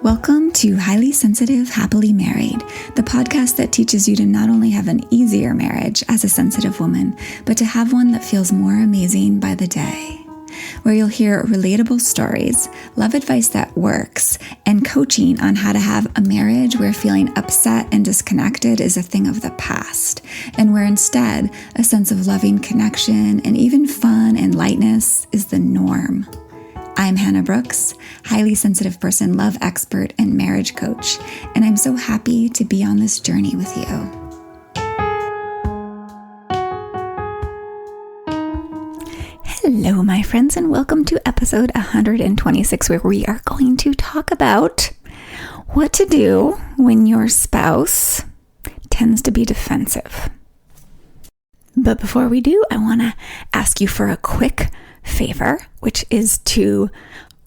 Welcome to Highly Sensitive, Happily Married, the podcast that teaches you to not only have an easier marriage as a sensitive woman, but to have one that feels more amazing by the day. Where you'll hear relatable stories, love advice that works, and coaching on how to have a marriage where feeling upset and disconnected is a thing of the past, and where instead a sense of loving connection and even fun and lightness is the norm. I'm Hannah Brooks, highly sensitive person, love expert, and marriage coach, and I'm so happy to be on this journey with you. Hello, my friends, and welcome to episode 126, where we are going to talk about what to do when your spouse tends to be defensive. But before we do, I want to ask you for a quick favor, which is to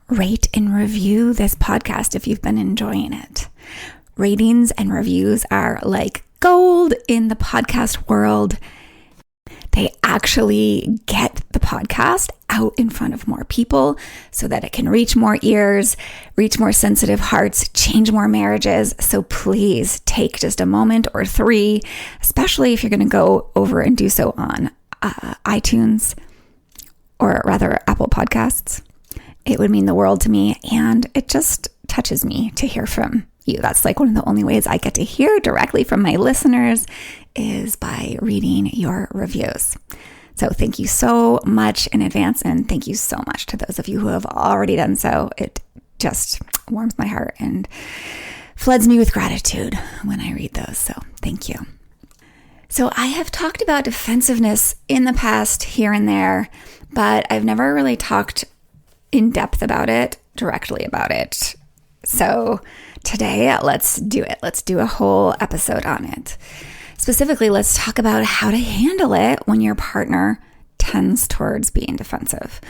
rate and review this podcast if you've been enjoying it. Ratings and reviews are like gold in the podcast world. They actually get the podcast out in front of more people so that it can reach more ears, reach more sensitive hearts, change more marriages. So please take just a moment or three, especially if you're going to go over and do so on iTunes, or rather Apple Podcasts. It would mean the world to me, and it just touches me to hear from you. That's like one of the only ways I get to hear directly from my listeners is by reading your reviews. So thank you so much in advance, and thank you so much to those of you who have already done so. It just warms my heart and floods me with gratitude when I read those. So thank you. So I have talked about defensiveness in the past here and there, but I've never really talked in depth about it, directly about it. So today, let's do it. Let's do a whole episode on it. Specifically, let's talk about how to handle it when your partner tends towards being defensive.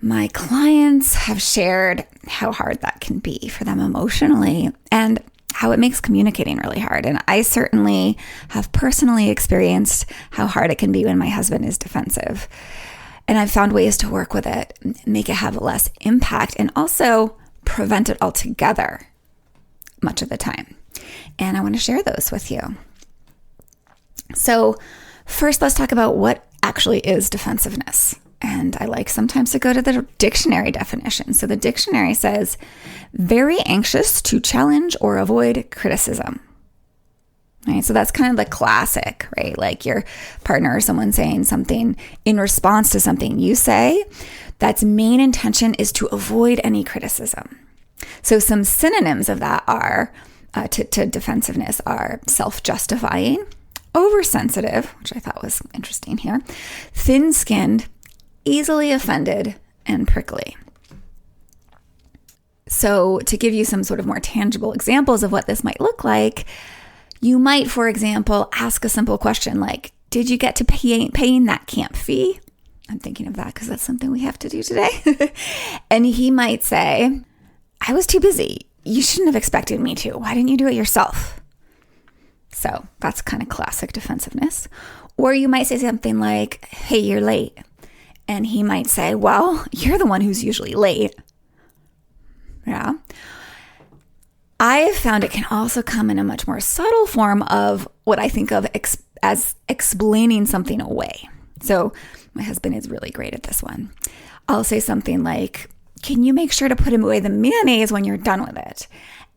My clients have shared how hard that can be for them emotionally and how it makes communicating really hard. And I certainly have personally experienced how hard it can be when my husband is defensive. And I've found ways to work with it, make it have less impact, and also prevent it altogether much of the time. And I want to share those with you. So first, let's talk about what actually is defensiveness. And I like sometimes to go to the dictionary definition. So the dictionary says, very anxious to challenge or avoid criticism. Right? So that's kind of the classic, right? Like your partner or someone saying something in response to something you say, that's main intention is to avoid any criticism. So some synonyms of that are, to defensiveness are self-justifying, oversensitive, which I thought was interesting here, thin-skinned, easily offended, and prickly. So to give you some sort of more tangible examples of what this might look like, you might, for example, ask a simple question like, did you get to paying that camp fee? I'm thinking of that because that's something we have to do today. And he might say, I was too busy. You shouldn't have expected me to. Why didn't you do it yourself? So that's kind of classic defensiveness. Or you might say something like, hey, you're late. And he might say, well, you're the one who's usually late. Yeah. I've found it can also come in a much more subtle form of what I think of as explaining something away. So my husband is really great at this one. I'll say something like, can you make sure to put away the mayonnaise when you're done with it?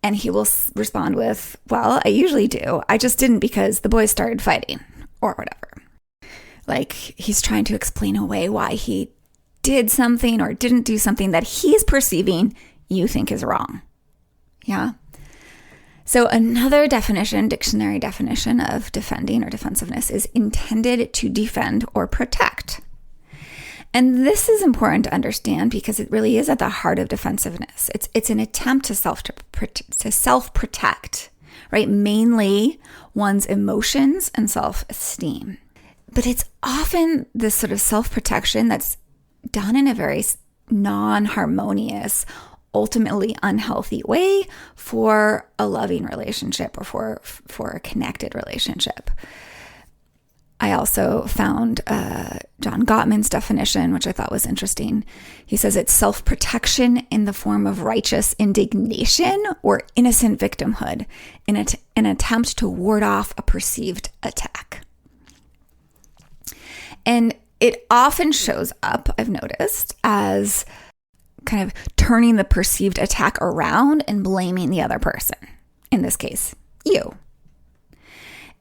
And he will respond with, well, I usually do. I just didn't because the boys started fighting or whatever. Like he's trying to explain away why he did something or didn't do something that he's perceiving you think is wrong. Yeah. So another definition, dictionary definition of defending or defensiveness is intended to defend or protect. And this is important to understand because it really is at the heart of defensiveness. It's an attempt to self-protect, right? Mainly one's emotions and self-esteem. But it's often this sort of self-protection that's done in a very non-harmonious, ultimately unhealthy way for a loving relationship or for a connected relationship. I also found John Gottman's definition, which I thought was interesting. He says it's self-protection in the form of righteous indignation or innocent victimhood in an attempt to ward off a perceived attack. And it often shows up, I've noticed, as kind of turning the perceived attack around and blaming the other person. In this case, you.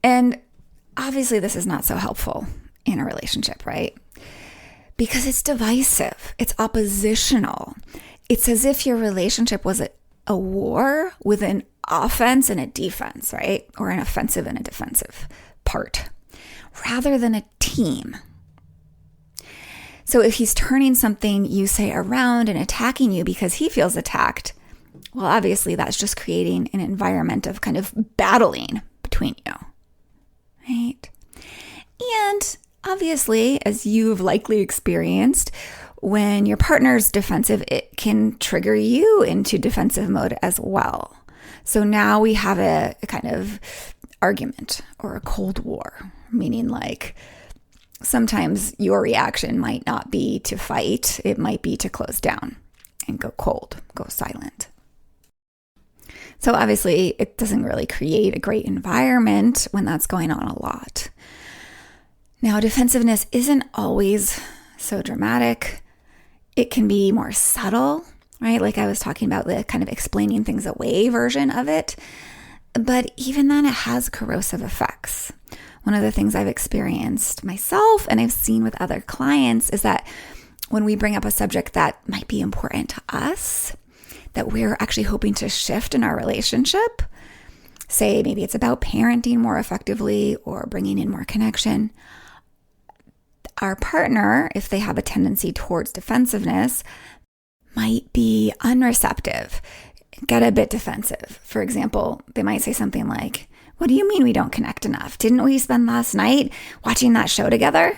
And obviously, this is not so helpful in a relationship, right? Because it's divisive. It's oppositional. It's as if your relationship was a war with an offense and a defense, right? Or an offensive and a defensive part, rather than a team. So if he's turning something you say around and attacking you because he feels attacked, well, obviously that's just creating an environment of kind of battling between you. Right? And obviously, as you've likely experienced, when your partner's defensive, it can trigger you into defensive mode as well. So now we have a kind of argument or a cold war, meaning like sometimes your reaction might not be to fight, it might be to close down and go cold, go silent. So obviously, it doesn't really create a great environment when that's going on a lot. Now, defensiveness isn't always so dramatic. It can be more subtle, right? Like I was talking about the kind of explaining things away version of it. But even then, it has corrosive effects. One of the things I've experienced myself and I've seen with other clients is that when we bring up a subject that might be important to us, that we're actually hoping to shift in our relationship, say maybe it's about parenting more effectively or bringing in more connection, our partner, if they have a tendency towards defensiveness, might be unreceptive, get a bit defensive. For example, they might say something like, "What do you mean we don't connect enough? Didn't we spend last night watching that show together?"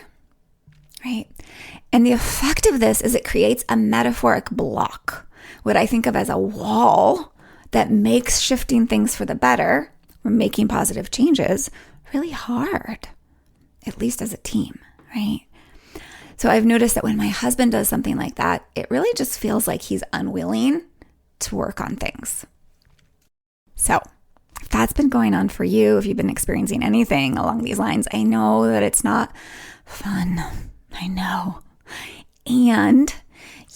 Right? And the effect of this is it creates a metaphoric block, what I think of as a wall that makes shifting things for the better or making positive changes really hard, at least as a team, right? So I've noticed that when my husband does something like that, it really just feels like he's unwilling to work on things. So if that's been going on for you, if you've been experiencing anything along these lines, I know that it's not fun. I know. And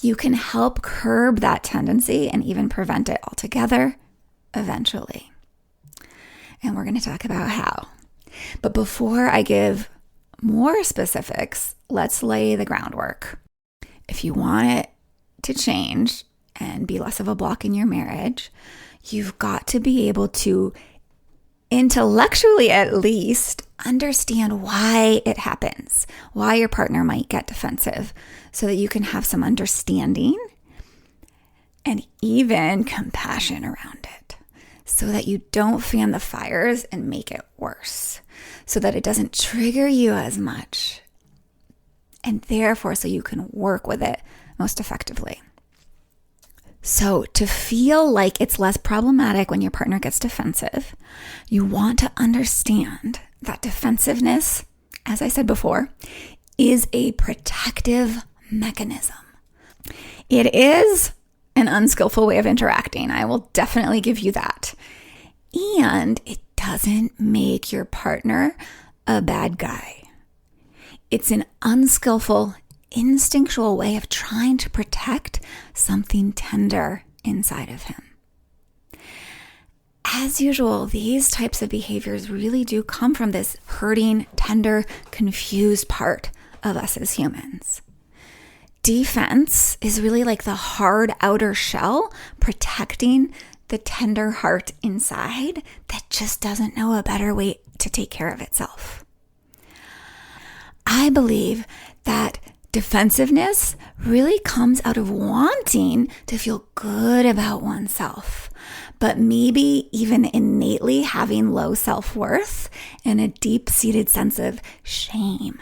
you can help curb that tendency and even prevent it altogether eventually. And we're going to talk about how. But before I give more specifics, let's lay the groundwork. If you want it to change and be less of a block in your marriage, you've got to be able to intellectually at least understand why it happens, why your partner might get defensive, so that you can have some understanding and even compassion around it, so that you don't fan the fires and make it worse, so that it doesn't trigger you as much, and therefore so you can work with it most effectively. So to feel like it's less problematic when your partner gets defensive, you want to understand that defensiveness, as I said before, is a protective mechanism. It is an unskillful way of interacting. I will definitely give you that. And it doesn't make your partner a bad guy. It's an unskillful, instinctual way of trying to protect something tender inside of him. As usual, these types of behaviors really do come from this hurting, tender, confused part of us as humans. Defense is really like the hard outer shell protecting the tender heart inside that just doesn't know a better way to take care of itself. I believe that defensiveness really comes out of wanting to feel good about oneself, but maybe even innately having low self-worth and a deep-seated sense of shame.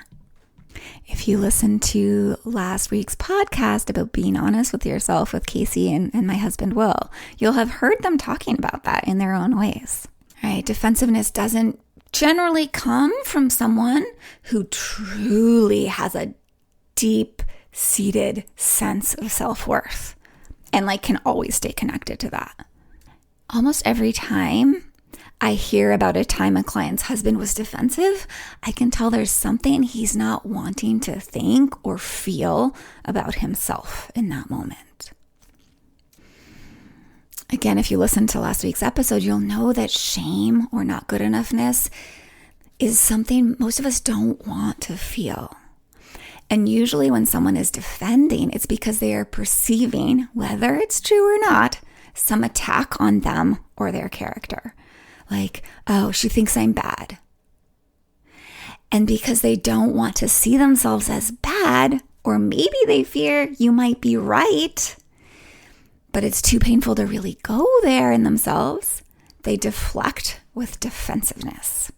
If you listen to last week's podcast about being honest with yourself with Casey and my husband Will, you'll have heard them talking about that in their own ways. Right? Defensiveness doesn't generally come from someone who truly has a deep-seated sense of self-worth and can always stay connected to that. Almost every time I hear about a time a client's husband was defensive, I can tell there's something he's not wanting to think or feel about himself in that moment. Again, if you listen to last week's episode, you'll know that shame or not good enoughness is something most of us don't want to feel. And usually when someone is defending, it's because they are perceiving, whether it's true or not, some attack on them or their character. Like, oh, she thinks I'm bad. And because they don't want to see themselves as bad, or maybe they fear you might be right, but it's too painful to really go there in themselves, they deflect with defensiveness.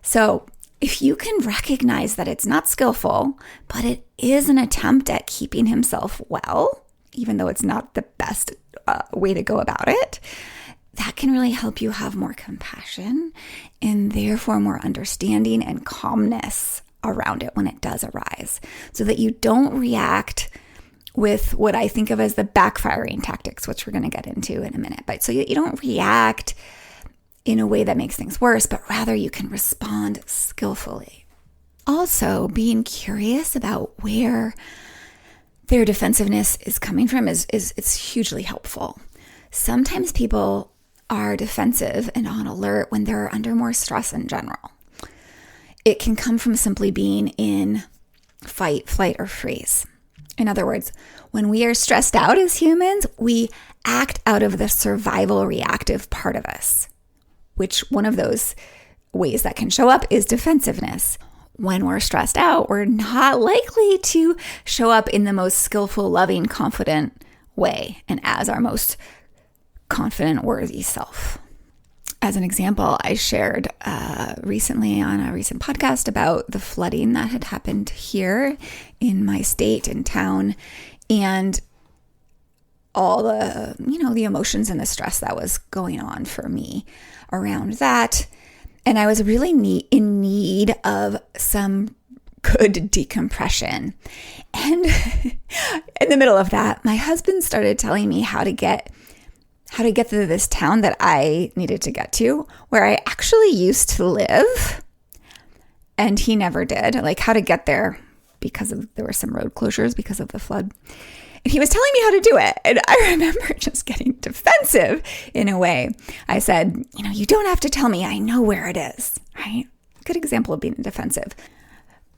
So if you can recognize that it's not skillful, but it is an attempt at keeping himself well, even though it's not the best way to go about it, that can really help you have more compassion and therefore more understanding and calmness around it when it does arise, so that you don't react with what I think of as the backfiring tactics, which we're going to get into in a minute. But so you don't react in a way that makes things worse, but rather you can respond skillfully. Also, being curious about where their defensiveness is coming from is hugely helpful. Sometimes people are defensive and on alert when they're under more stress in general. It can come from simply being in fight, flight, or freeze. In other words, when we are stressed out as humans, we act out of the survival reactive part of us, which one of those ways that can show up is defensiveness. When we're stressed out, we're not likely to show up in the most skillful, loving, confident way and as our most confident, worthy self. As an example, I shared recently on a recent podcast about the flooding that had happened here in my state and town, and all the, the emotions and the stress that was going on for me around that. And I was really in need of some good decompression. And in the middle of that, my husband started telling me how to get to this town that I needed to get to, where I actually used to live, and he never did, how to get there because there were some road closures because of the flood. And he was telling me how to do it. And I remember just getting defensive in a way. I said, you don't have to tell me, I know where it is, right? Good example of being defensive.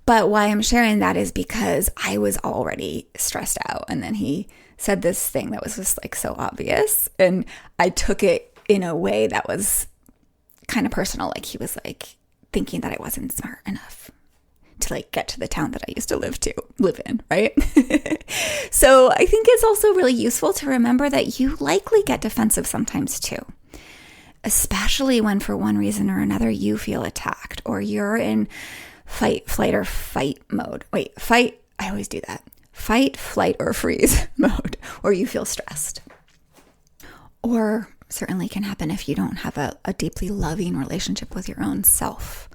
But why I'm sharing that is because I was already stressed out. And then he said this thing that was just so obvious. And I took it in a way that was kind of personal. He was thinking that I wasn't smart enough to get to the town that I used to live in, right? So I think it's also really useful to remember that you likely get defensive sometimes too, especially when for one reason or another you feel attacked or you're in fight, flight, or fight mode. Fight, I always do that. Fight, flight, or freeze mode, or you feel stressed. Or certainly can happen if you don't have a deeply loving relationship with your own self.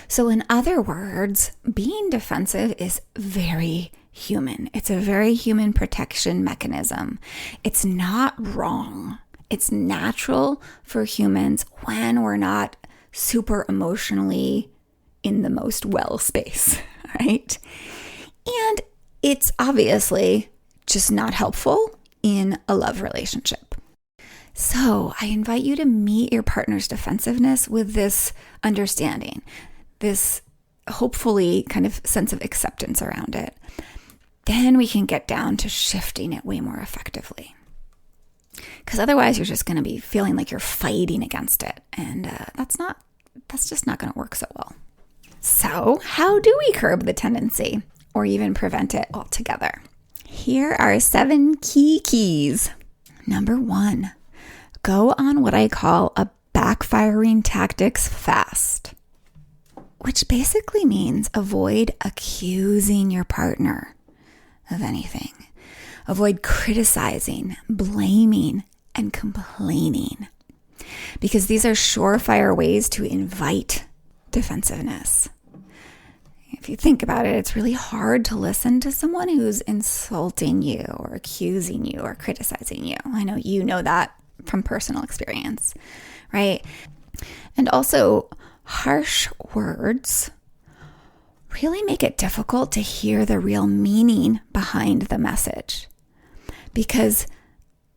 So in other words, being defensive is very human. It's a very human protection mechanism. It's not wrong. It's natural for humans when we're not super emotionally in the most well space, right? And it's obviously just not helpful in a love relationship. So I invite you to meet your partner's defensiveness with this understanding, this hopefully kind of sense of acceptance around it. Then we can get down to shifting it way more effectively. Because otherwise you're just going to be feeling like you're fighting against it. And that's just not going to work so well. So how do we curb the tendency or even prevent it altogether? Here are 7 key keys. Number 1, go on what I call a backfiring tactics fast, which basically means avoid accusing your partner of anything. Avoid criticizing, blaming, and complaining. because these are surefire ways to invite defensiveness. If you think about it, it's really hard to listen to someone who's insulting you or accusing you or criticizing you. I know you know that from personal experience, right? And also, harsh words really make it difficult to hear the real meaning behind the message, because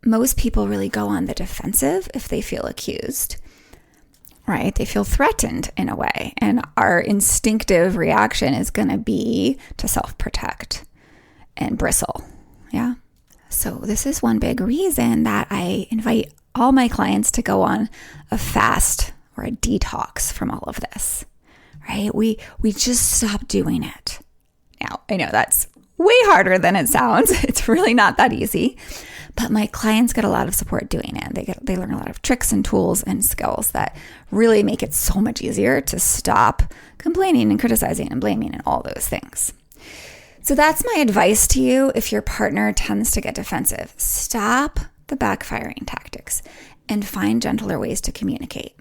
most people really go on the defensive if they feel accused, right? They feel threatened in a way, and our instinctive reaction is going to be to self-protect and bristle, yeah? So this is one big reason that I invite all my clients to go on a fast or a detox from all of this, right? We just stop doing it. Now, I know that's way harder than it sounds. It's really not that easy, but my clients get a lot of support doing it. They learn a lot of tricks and tools and skills that really make it so much easier to stop complaining and criticizing and blaming and all those things. So that's my advice to you if your partner tends to get defensive. Stop the backfiring tactics and find gentler ways to communicate.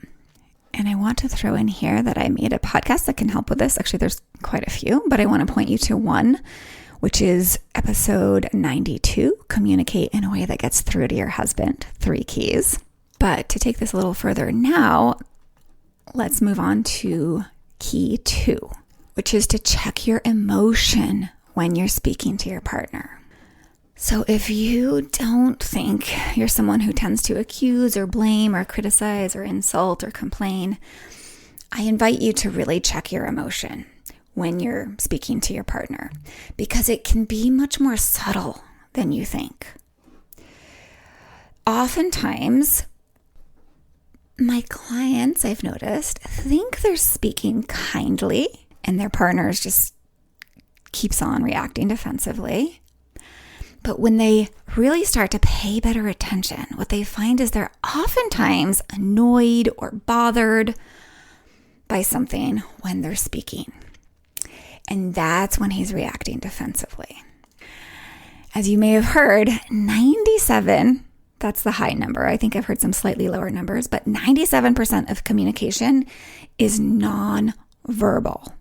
And I want to throw in here that I made a podcast that can help with this. Actually, there's quite a few, but I want to point you to one, which is episode 92, Communicate in a Way That Gets Through to Your Husband, 3 Keys. But to take this a little further now, let's move on to key 2, which is to check your emotion when you're speaking to your partner. So if you don't think you're someone who tends to accuse or blame or criticize or insult or complain, I invite you to really check your emotion when you're speaking to your partner, because it can be much more subtle than you think. Oftentimes, my clients, I've noticed, think they're speaking kindly and their partners just keeps on reacting defensively. But when they really start to pay better attention, what they find is they're oftentimes annoyed or bothered by something when they're speaking. And that's when he's reacting defensively. As you may have heard, 97, that's the high number. I think I've heard some slightly lower numbers, but 97% of communication is non-verbal,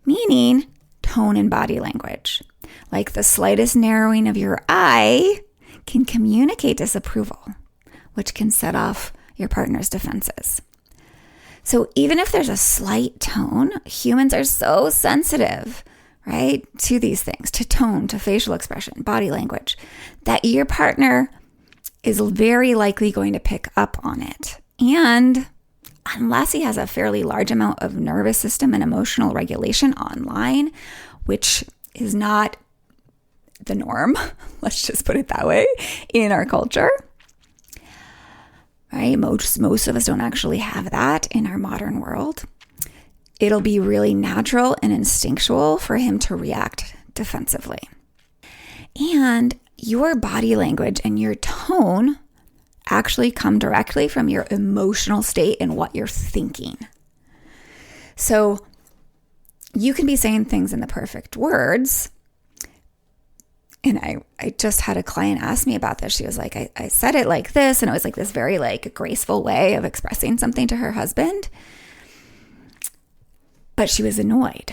meaning tone and body language. Like the slightest narrowing of your eye can communicate disapproval, which can set off your partner's defenses. So even if there's a slight tone, humans are so sensitive, right, to these things, to tone, to facial expression, body language, that your partner is very likely going to pick up on it. And unless he has a fairly large amount of nervous system and emotional regulation online, which is not the norm, let's just put it that way, in our culture, right? Most of us don't actually have that in our modern world. It'll be really natural and instinctual for him to react defensively. And your body language and your tone actually come directly from your emotional state and what you're thinking. So you can be saying things in the perfect words. And I just had a client ask me about this. She was like, I said it like this, and it was like this very like graceful way of expressing something to her husband. But she was annoyed.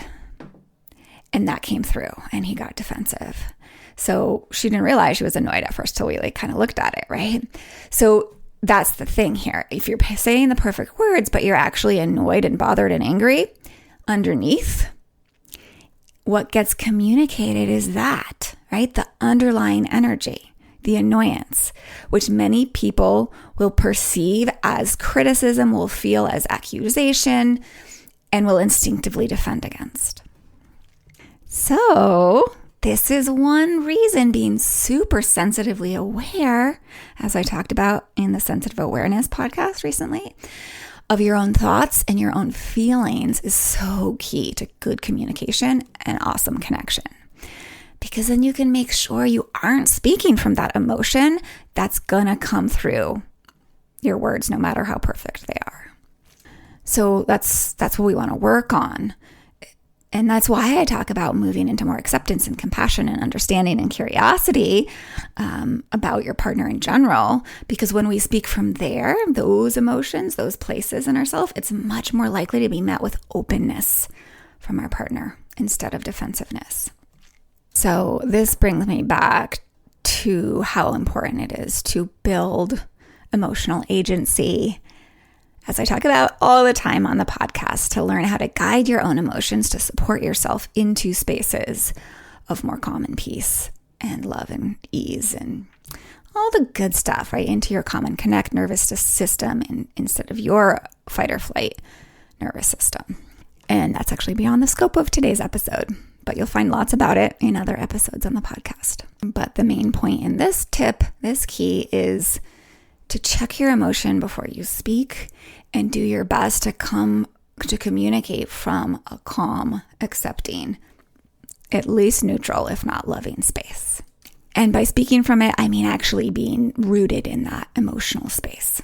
And that came through, and he got defensive. So she didn't realize she was annoyed at first till we like kind of looked at it, right? So that's the thing here. If you're saying the perfect words, but you're actually annoyed and bothered and angry, underneath, what gets communicated is that, right? The underlying energy, the annoyance, which many people will perceive as criticism, will feel as accusation, and will instinctively defend against. So this is one reason being super sensitively aware, as I talked about in the Sensitive Awareness podcast recently, of your own thoughts and your own feelings is so key to good communication and awesome connection. Because then you can make sure you aren't speaking from that emotion that's gonna come through your words, no matter how perfect they are. So that's what we want to work on. And that's why I talk about moving into more acceptance and compassion and understanding and curiosity about your partner in general. Because when we speak from there, those emotions, those places in ourselves, it's much more likely to be met with openness from our partner instead of defensiveness. So this brings me back to how important it is to build emotional agency, as I talk about all the time on the podcast, to learn how to guide your own emotions to support yourself into spaces of more calm and peace and love and ease and all the good stuff, right? Into your common connect nervous system instead of your fight or flight nervous system. And that's actually beyond the scope of today's episode, but you'll find lots about it in other episodes on the podcast. But the main point in this tip, this key, is to check your emotion before you speak and do your best to communicate from a calm, accepting, at least neutral, if not loving space. And by speaking from it, I mean actually being rooted in that emotional space.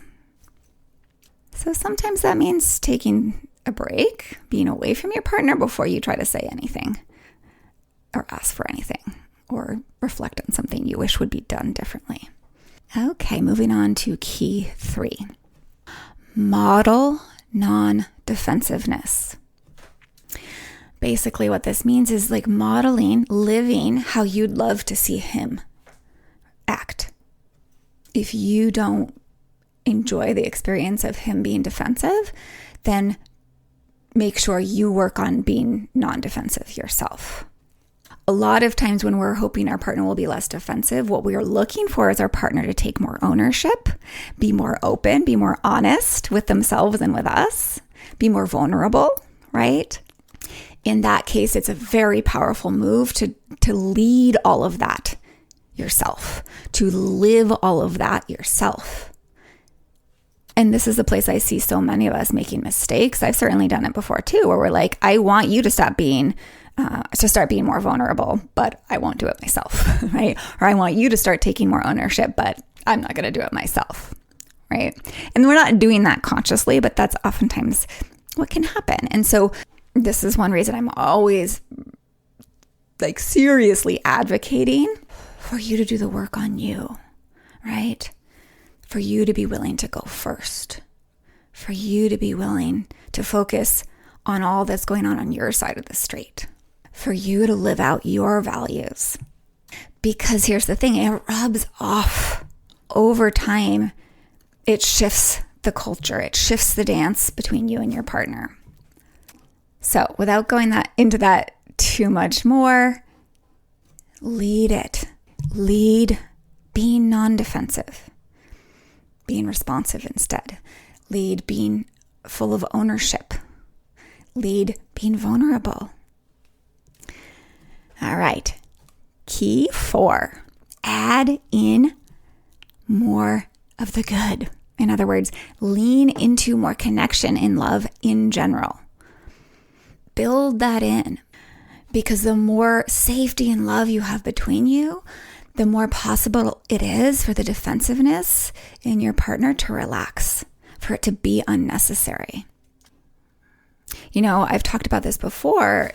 So sometimes that means taking a break, being away from your partner before you try to say anything or ask for anything or reflect on something you wish would be done differently. Okay, moving on to key 3. Model non-defensiveness. Basically what this means is like modeling, living how you'd love to see him act. If you don't enjoy the experience of him being defensive, then make sure you work on being non-defensive yourself. A lot of times when we're hoping our partner will be less defensive, what we are looking for is our partner to take more ownership, be more open, be more honest with themselves and with us, be more vulnerable, right? In that case, it's a very powerful move to lead all of that yourself, to live all of that yourself. And this is the place I see so many of us making mistakes. I've certainly done it before too, where we're like, I want you to start being more vulnerable, but I won't do it myself, right? Or I want you to start taking more ownership, but I'm not going to do it myself, right? And we're not doing that consciously, but that's oftentimes what can happen. And so this is one reason I'm always like seriously advocating for you to do the work on you, right? For you to be willing to go first, for you to be willing to focus on all that's going on your side of the street, for you to live out your values. Because here's the thing, it rubs off over time. It shifts the culture. It shifts the dance between you and your partner. So without going into that too much more, lead it. Lead being non-defensive, being responsive instead. Lead being full of ownership. Lead being vulnerable. All right. Key 4, add in more of the good. In other words, lean into more connection and love in general. Build that in, because the more safety and love you have between you, the more possible it is for the defensiveness in your partner to relax, for it to be unnecessary. You know, I've talked about this before.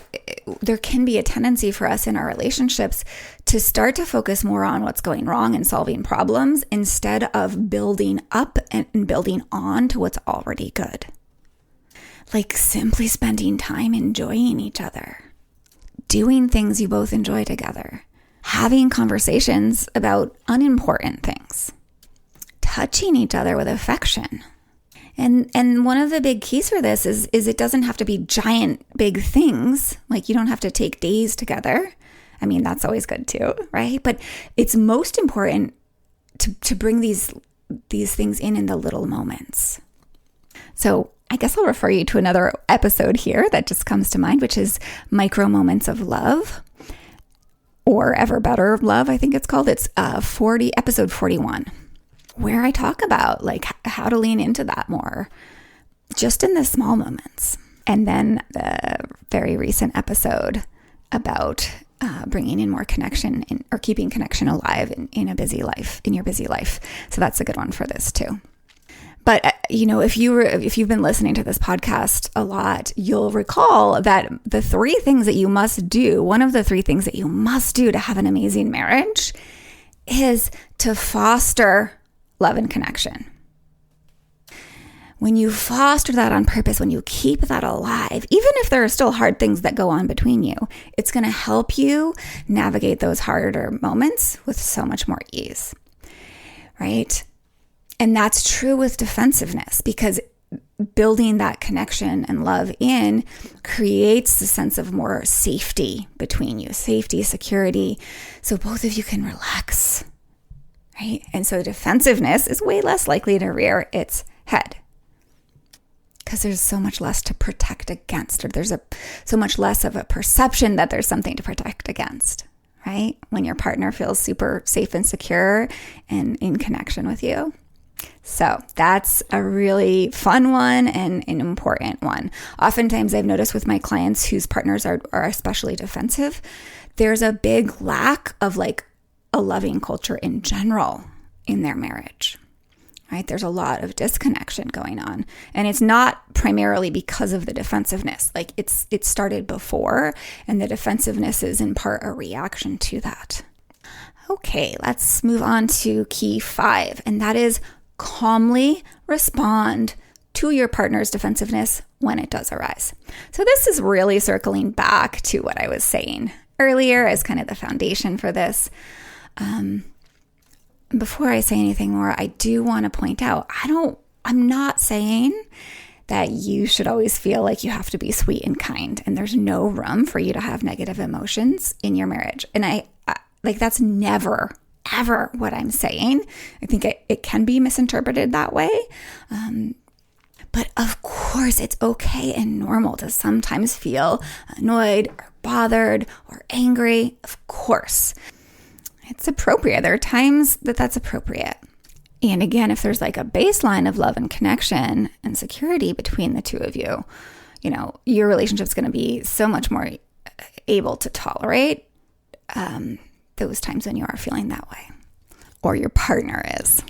There can be a tendency for us in our relationships to start to focus more on what's going wrong and solving problems instead of building up and building on to what's already good. Like simply spending time enjoying each other, doing things you both enjoy together, having conversations about unimportant things, touching each other with affection. And one of the big keys for this is it doesn't have to be giant, big things. Like you don't have to take days together. I mean, that's always good too, right? But it's most important to bring these things in the little moments. So I guess I'll refer you to another episode here that just comes to mind, which is Micro Moments of Love, or Ever Better Love, I think it's called. It's episode 41. Where I talk about like how to lean into that more, just in the small moments. And then the very recent episode about bringing in more connection or keeping connection alive in your busy life. So that's a good one for this too. But if you've been listening to this podcast a lot, you'll recall that the three things that you must do, one of the three things that you must do to have an amazing marriage is to foster love and connection. When you foster that on purpose, when you keep that alive, even if there are still hard things that go on between you, it's going to help you navigate those harder moments with so much more ease, right? And that's true with defensiveness, because building that connection and love in creates the sense of more safety between you, safety, security, so both of you can relax, right? And so defensiveness is way less likely to rear its head, because there's so much less to protect against, or there's so much less of a perception that there's something to protect against, right? When your partner feels super safe and secure and in connection with you. So that's a really fun one and an important one. Oftentimes I've noticed with my clients whose partners are especially defensive, there's a big lack of like a loving culture in general in their marriage. Right? There's a lot of disconnection going on. And it's not primarily because of the defensiveness. Like it started before, and the defensiveness is in part a reaction to that. Okay, let's move on to key 5, and that is calmly respond to your partner's defensiveness when it does arise. So this is really circling back to what I was saying earlier as kind of the foundation for this. Before I say anything more, I do want to point out, I'm not saying that you should always feel like you have to be sweet and kind, and there's no room for you to have negative emotions in your marriage. And I that's never, ever what I'm saying. I think it can be misinterpreted that way. But of course, it's okay and normal to sometimes feel annoyed or bothered or angry. Of course. It's appropriate. There are times that that's appropriate. And again, if there's like a baseline of love and connection and security between the two of you, your relationship's going to be so much more able to tolerate those times when you are feeling that way, or your partner is.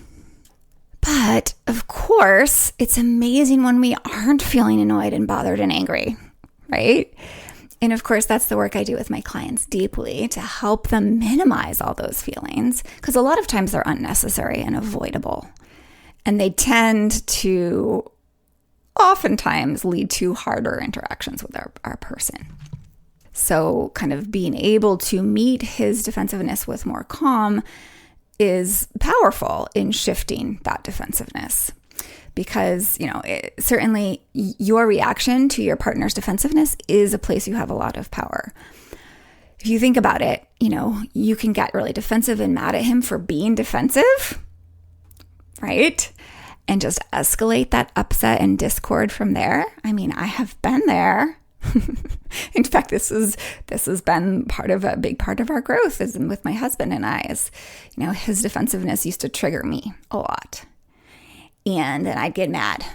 But of course, it's amazing when we aren't feeling annoyed and bothered and angry, right? And of course, that's the work I do with my clients deeply to help them minimize all those feelings, because a lot of times they're unnecessary and avoidable. And they tend to oftentimes lead to harder interactions with our person. So kind of being able to meet his defensiveness with more calm is powerful in shifting that defensiveness. Because, certainly your reaction to your partner's defensiveness is a place you have a lot of power. If you think about it, you can get really defensive and mad at him for being defensive, right? And just escalate that upset and discord from there. I mean, I have been there. In fact, this has been a big part of our growth is with my husband and I. His defensiveness used to trigger me a lot. And then I'd get mad,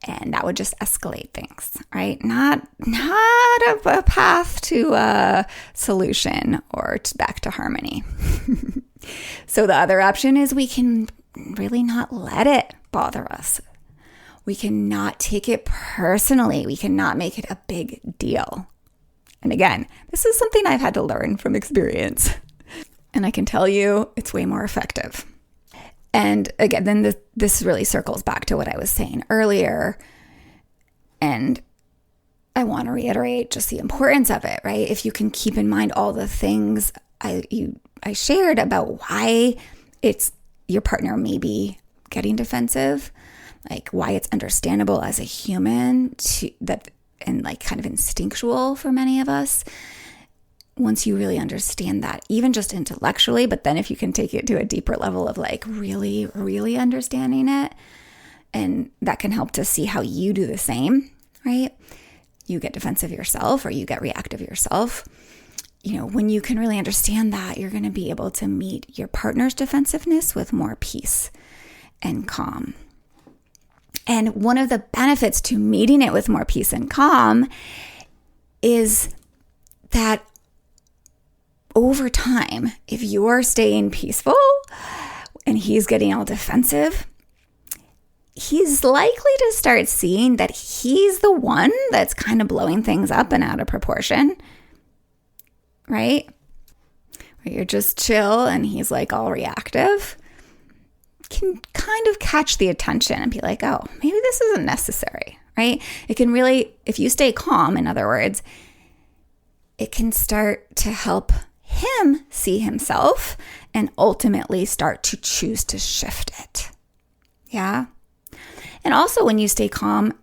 and that would just escalate things, right? Not a path to a solution or back to harmony. So the other option is we can really not let it bother us. We cannot take it personally. We cannot make it a big deal. And again, this is something I've had to learn from experience. And I can tell you it's way more effective. And again, then this really circles back to what I was saying earlier. And I want to reiterate just the importance of it, right? If you can keep in mind all the things I shared about why it's your partner may be getting defensive, like why it's understandable as a human and like kind of instinctual for many of us. Once you really understand that, even just intellectually, but then if you can take it to a deeper level of like really, really understanding it, and that can help to see how you do the same, right? You get defensive yourself or you get reactive yourself. When you can really understand that, you're going to be able to meet your partner's defensiveness with more peace and calm. And one of the benefits to meeting it with more peace and calm is that over time, if you're staying peaceful and he's getting all defensive, he's likely to start seeing that he's the one that's kind of blowing things up and out of proportion, right? Where you're just chill and he's like all reactive. Can kind of catch the attention and be like, oh, maybe this isn't necessary, right? It can really, if you stay calm, in other words, it can start to help him see himself and ultimately start to choose to shift it. Yeah. And also when you stay calm,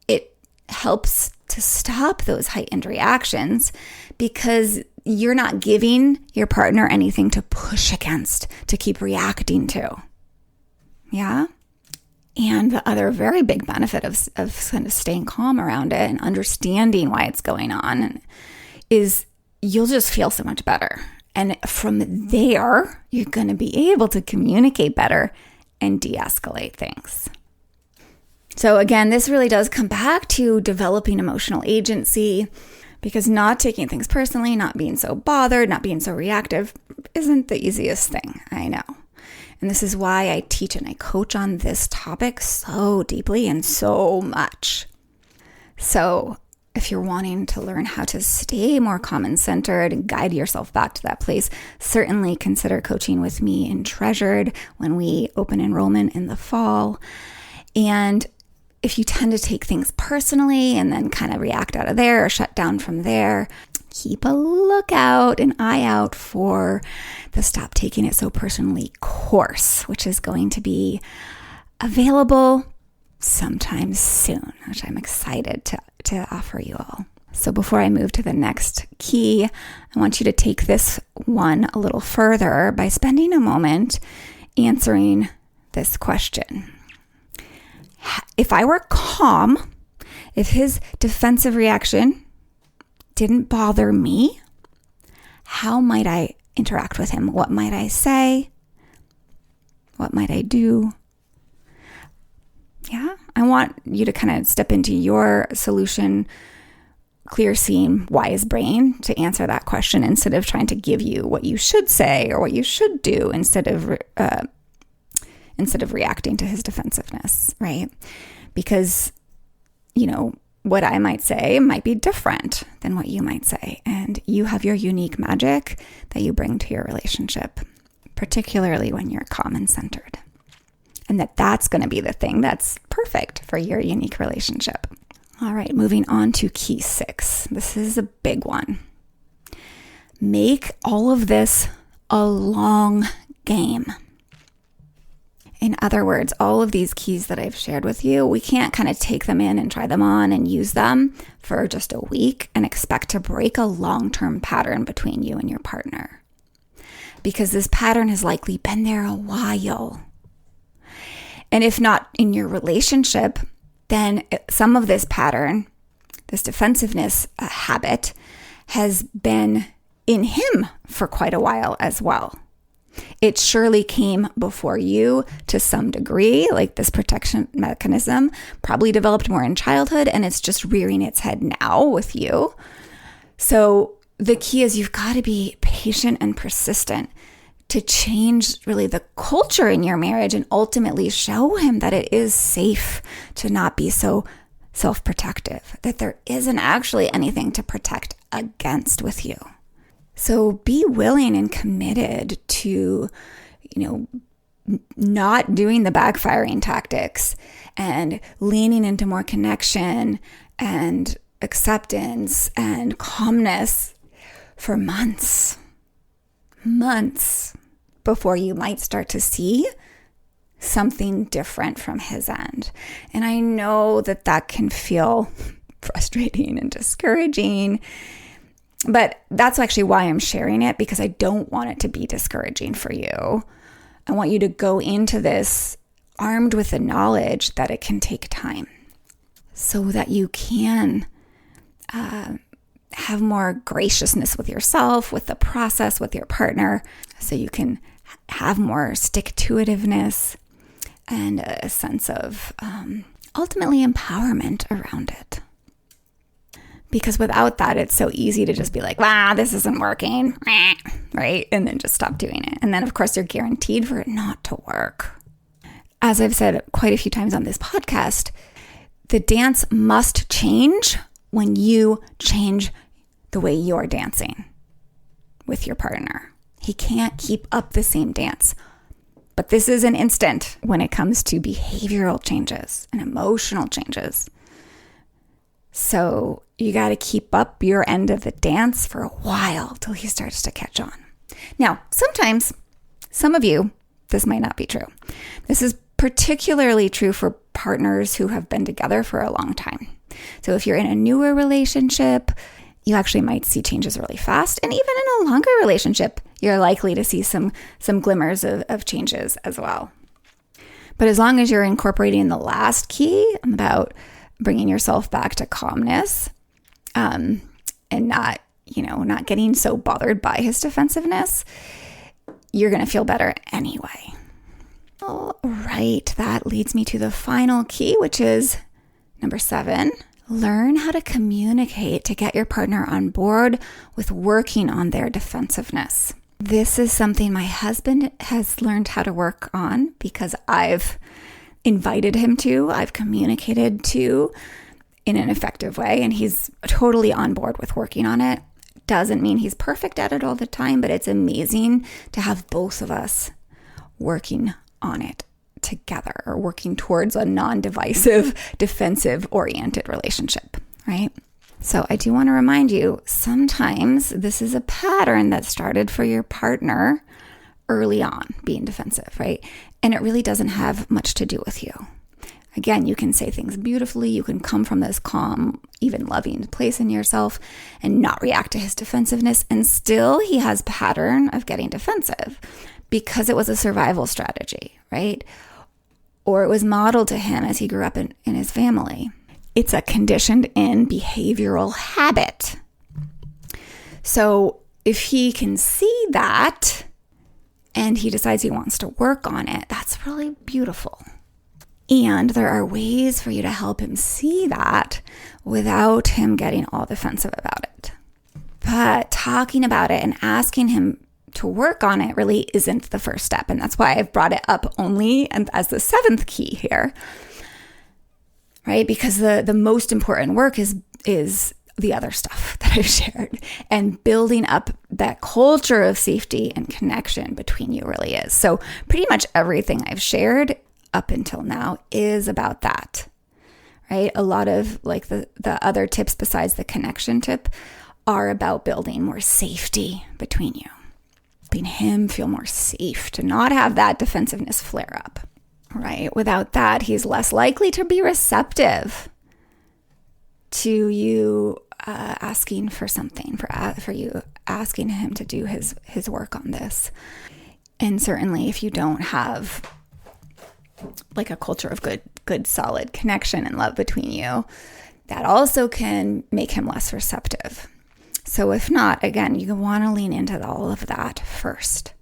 it helps to stop those heightened reactions because you're not giving your partner anything to push against, to keep reacting to. Yeah. And the other very big benefit of kind of staying calm around it and understanding why it's going on is you'll just feel so much better. And from there, you're going to be able to communicate better and de-escalate things. So again, this really does come back to developing emotional agency, because not taking things personally, not being so bothered, not being so reactive isn't the easiest thing. I know. And this is why I teach and I coach on this topic so deeply and so much. So if you're wanting to learn how to stay more calm and centered and guide yourself back to that place, certainly consider coaching with me in Treasured when we open enrollment in the fall. And if you tend to take things personally and then kind of react out of there or shut down from there, keep a lookout, an eye out for the Stop Taking It So Personally course, which is going to be available sometime soon, which I'm excited to offer you all. So before I move to the next key, I want you to take this one a little further by spending a moment answering this question. If I were calm, if his defensive reaction didn't bother me, how might I interact with him? What might I say? What might I do? Yeah, I want you to kind of step into your solution, clear seeing, wise brain to answer that question instead of trying to give you what you should say or what you should do instead of reacting to his defensiveness, right? Because, what I might say might be different than what you might say. And you have your unique magic that you bring to your relationship, particularly when you're calm and centered. And that's going to be the thing that's perfect for your unique relationship. All right, moving on to key 6. This is a big one. Make all of this a long game. In other words, all of these keys that I've shared with you, we can't kind of take them in and try them on and use them for just a week and expect to break a long-term pattern between you and your partner. Because this pattern has likely been there a while. And if not in your relationship, then some of this pattern, this defensiveness habit, has been in him for quite a while as well. It surely came before you to some degree, like this protection mechanism probably developed more in childhood, and it's just rearing its head now with you. So the key is you've got to be patient and persistent to change really the culture in your marriage and ultimately show him that it is safe to not be so self-protective, that there isn't actually anything to protect against with you. So be willing and committed to, not doing the backfiring tactics and leaning into more connection and acceptance and calmness for months before you might start to see something different from his end. And I know that can feel frustrating and discouraging, but that's actually why I'm sharing it, because I don't want it to be discouraging for you. I want you to go into this armed with the knowledge that it can take time so that you can have more graciousness with yourself, with the process, with your partner, so you can have more stick-to-itiveness and a sense of ultimately empowerment around it. Because without that, it's so easy to just be like, wow, this isn't working, right? And then just stop doing it. And then, of course, you're guaranteed for it not to work. as I've said quite a few times on this podcast, the dance must change when you change the way you're dancing with your partner. He can't keep up the same dance. But this is an instant when it comes to behavioral changes and emotional changes. So you got to keep up your end of the dance for a while till he starts to catch on. Now, sometimes, some of you, this might not be true. This is particularly true for partners who have been together for a long time. So if you're in a newer relationship, you actually might see changes really fast. And even in a longer relationship, you're likely to see some glimmers of changes as well. But as long as you're incorporating the last key about bringing yourself back to calmness, and not getting so bothered by his defensiveness, you're going to feel better anyway. All right, that leads me to the final key, which is number 7. Learn how to communicate to get your partner on board with working on their defensiveness. This is something my husband has learned how to work on because I've invited him to, I've communicated to in an effective way, and he's totally on board with working on it. Doesn't mean he's perfect at it all the time, but it's amazing to have both of us working on it together, or working towards a non-divisive, defensive-oriented relationship, right? So I do want to remind you, sometimes this is a pattern that started for your partner early on, being defensive, right? And it really doesn't have much to do with you. Again, you can say things beautifully. You can come from this calm, even loving place in yourself and not react to his defensiveness. And still he has pattern of getting defensive because it was a survival strategy, right? Or it was modeled to him as he grew up in his family. It's a conditioned in behavioral habit. So if he can see that and he decides he wants to work on it, that's really beautiful. And there are ways for you to help him see that without him getting all defensive about it. But talking about it and asking him to work on it really isn't the first step. And that's why I've brought it up only and as the 7th key here, right? Because the most important work is the other stuff that I've shared, and building up that culture of safety and connection between you really is. So pretty much everything I've shared up until now is about that, right? A lot of like the other tips besides the connection tip are about building more safety between you, helping him feel more safe to not have that defensiveness flare up, right? Without that, he's less likely to be receptive to you asking for something, for you asking him to do his work on this. And certainly if you don't have like a culture of good, solid connection and love between you, that also can make him less receptive. So if not, again, you want to lean into all of that first.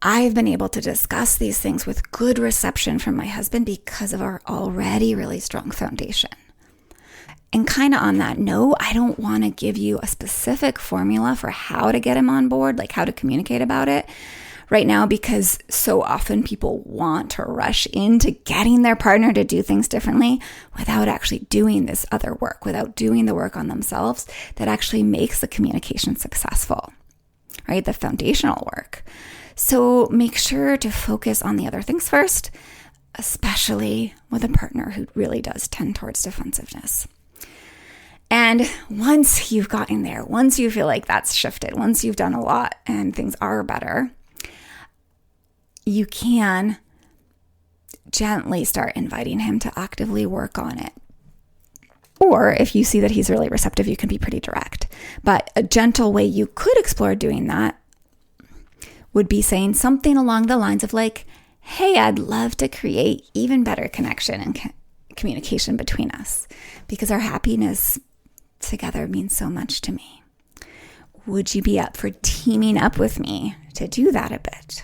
I've been able to discuss these things with good reception from my husband because of our already really strong foundation. And kind of on that note, I don't want to give you a specific formula for how to get him on board, like how to communicate about it right now, because so often people want to rush into getting their partner to do things differently without actually doing this other work, without doing the work on themselves that actually makes the communication successful, right? The foundational work. So make sure to focus on the other things first, especially with a partner who really does tend towards defensiveness. And once you've gotten there, once you feel like that's shifted, once you've done a lot and things are better, you can gently start inviting him to actively work on it. Or if you see that he's really receptive, you can be pretty direct. But a gentle way you could explore doing that would be saying something along the lines of like, hey, I'd love to create even better connection and communication between us because our happiness together means so much to me. Would you be up for teaming up with me to do that a bit?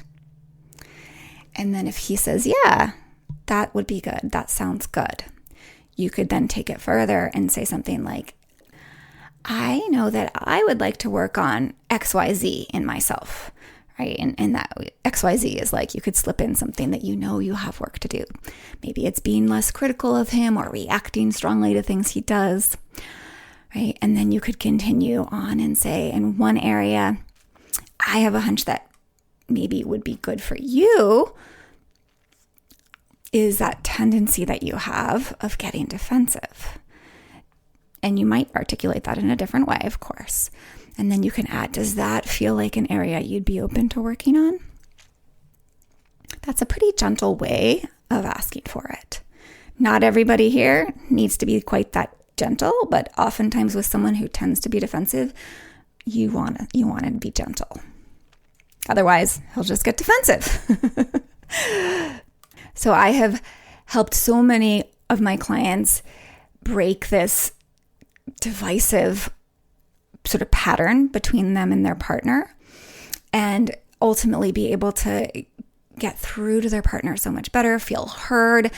And then if he says, yeah, that would be good. That sounds good. You could then take it further and say something like, I know that I would like to work on XYZ in myself, right? And that XYZ is like, you could slip in something that you know you have work to do. Maybe it's being less critical of him or reacting strongly to things he does, right? And then you could continue on and say, in one area, I have a hunch that maybe would be good for you is that tendency that you have of getting defensive. And you might articulate that in a different way, of course. And then you can add, does that feel like an area you'd be open to working on? That's a pretty gentle way of asking for it. Not everybody here needs to be quite that gentle, but oftentimes with someone who tends to be defensive, you want to be gentle. Otherwise, he'll just get defensive. So I have helped so many of my clients break this divisive sort of pattern between them and their partner, and ultimately be able to get through to their partner so much better, feel heard,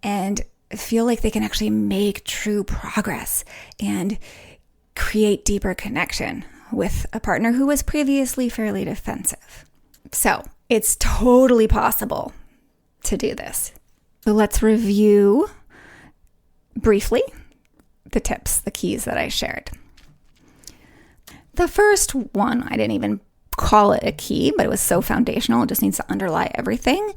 and feel like they can actually make true progress and create deeper connection with a partner who was previously fairly defensive. So it's totally possible to do this. So let's review briefly the tips, the keys that I shared. The first one, I didn't even call it a key, but it was so foundational, it just needs to underlie everything.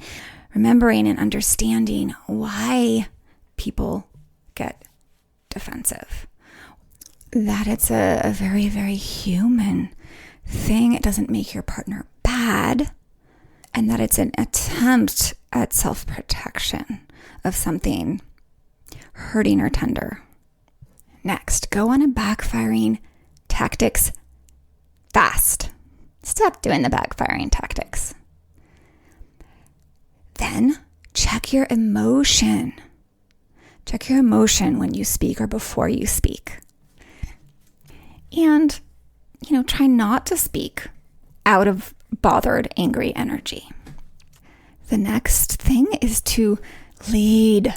Remembering and understanding why people get defensive. That it's a very, very human thing. It doesn't make your partner bad. And that it's an attempt at self-protection of something hurting or tender. Next, go on a backfiring tactics fast. Stop doing the backfiring tactics. Then check your emotion. Check your emotion when you speak or before you speak. And, try not to speak out of bothered, angry energy. The next thing is to lead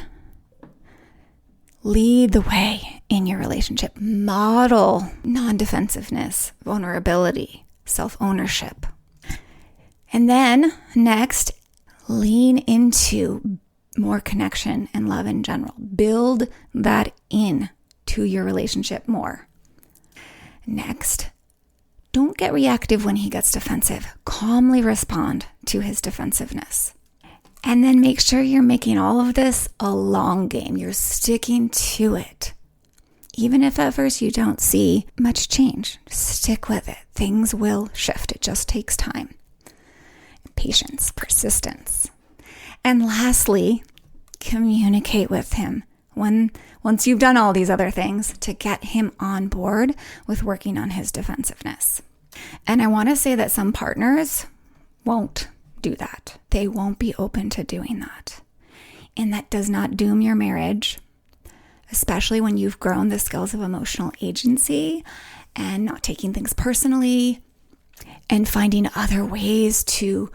the way in your relationship. Model non-defensiveness, vulnerability, self-ownership. And then next, lean into more connection and love in general. Build that in to your relationship more. Next, don't get reactive when he gets defensive. Calmly respond to his defensiveness. And then make sure you're making all of this a long game. You're sticking to it. Even if at first you don't see much change, stick with it. Things will shift. It just takes time. Patience, persistence. And lastly, communicate with him once you've done all these other things to get him on board with working on his defensiveness. And I want to say that some partners won't do that. They won't be open to doing that. And that does not doom your marriage, especially when you've grown the skills of emotional agency and not taking things personally and finding other ways to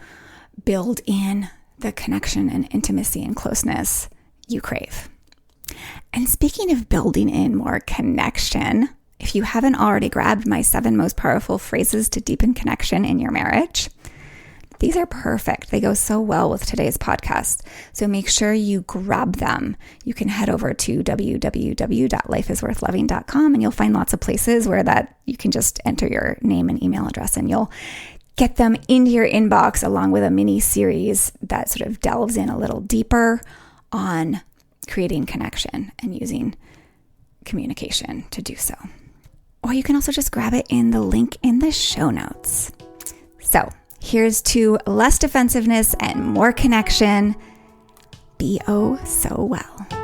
build in the connection and intimacy and closeness you crave. And speaking of building in more connection, if you haven't already grabbed my 7 most powerful phrases to deepen connection in your marriage, these are perfect. They go so well with today's podcast. So make sure you grab them. You can head over to www.lifeisworthloving.com and you'll find lots of places where that you can just enter your name and email address and you'll get them into your inbox along with a mini series that sort of delves in a little deeper on creating connection and using communication to do so. Or you can also just grab it in the link in the show notes. So here's to less defensiveness and more connection. Be oh so well.